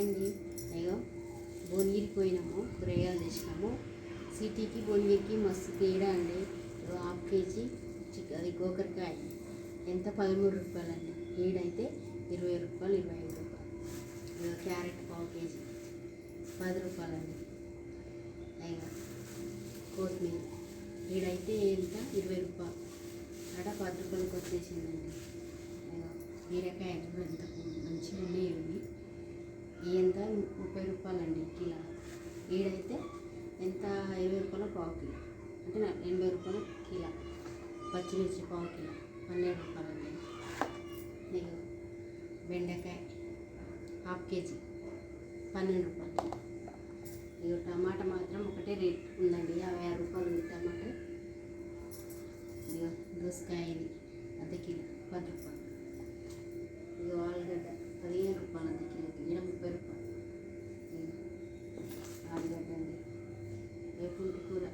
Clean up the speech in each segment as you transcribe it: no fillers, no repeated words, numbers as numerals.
ఏంది అయ్యో భువనగిరికి పోయినాము, కూరగాయలు తెచ్చినాము. సిటీకి భువనగిరికి మస్తు తేడా అండి. హాఫ్ కేజీ అది గోకరకాయ ఎంత 13 రూపాయలండి, ఈడైతే 20 రూపాయలు 25 రూపాయలు. క్యారెట్ పావు కేజీ 10 రూపాయలండి. అయ్యో కొత్తిమీర ఈడైతే ఎంత 20 రూపాయలు, అక్కడ 10 రూపాయలకి వచ్చేసిందండి. అయ్యో బీరకాయలు ఎంత మంచిగా ఉన్నాయి, ఎంత 30 రూపాయలండి కిలో. ఈడైతే ఎంత 20 రూపాయలు పావు కిలో, అంటే 80 రూపాయలు కిలో. పచ్చిమిర్చి పావు కిలో 12 రూపాయలండి. ఇక బెండకాయ హాఫ్ కేజీ 12 రూపాయలు. ఇక టమాటా మాత్రం ఒకటే రేట్ ఉందండి, 50 రూపాయలు ఉంది టమాటా. ఇక దోసకాయ అర్ధ కిలో 10 రూపాయలు. ఇక ఆలుగడ్డ 15 రూపాయలు అర్ధ కిలోకి, ఇక్కడ 30 రూపాయలు. ఆలుగడ్డ అండి. పుంటి కూర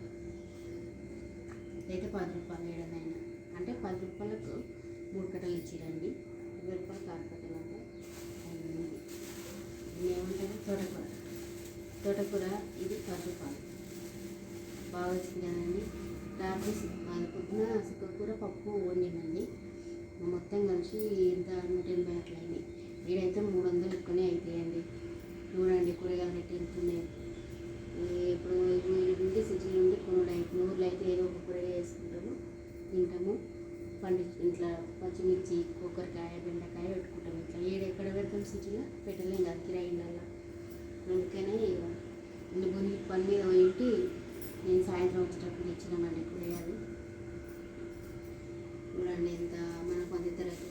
అయితే 10 రూపాయలు. ఏడనైనా అంటే 10 రూపాయలకు 3 కట్టలు ఇచ్చిరండి. 20 రూపాయలు 6 కట్టలు అంటే ఏమంటారు తోటకూర ఇది 10 రూపాయలు. బాగా వచ్చింది కదండి. రాత్రి అది పొద్దున సుక్కకూర పప్పు వండిందండి. మొత్తం కలిసి ఎంత 180 అట్లా అయింది. వీడైతే 300 ఎక్కువనే అవుతాయండి. చూడండి కూరగాయలు రేట్ ఎంత ఉన్నాయి. ఇప్పుడు నుండి సిటీల నుండి కొనుడు ఊర్లో అయితే ఏదో ఒక కూరగాయ వేసుకుంటాము, తింటాము, ఇంట్లో పచ్చిమిర్చి కొబ్బరికాయ బెండకాయ పెట్టుకుంటాము. ఇట్లా ఎక్కడ పెడతాం, సిటీలో పెట్టలేం కదా కిరాయిలలో. అందుకనే బుని పని మీద పోయింటి నేను సాయంత్రం వచ్చేటప్పుడు తెచ్చినామండి కూరగాయలు. చూడండి ఎంత మనకు 10 తరగతి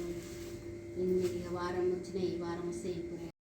వారం వచ్చినాయి, ఈ వారం వస్తాయి కూరగాయలు.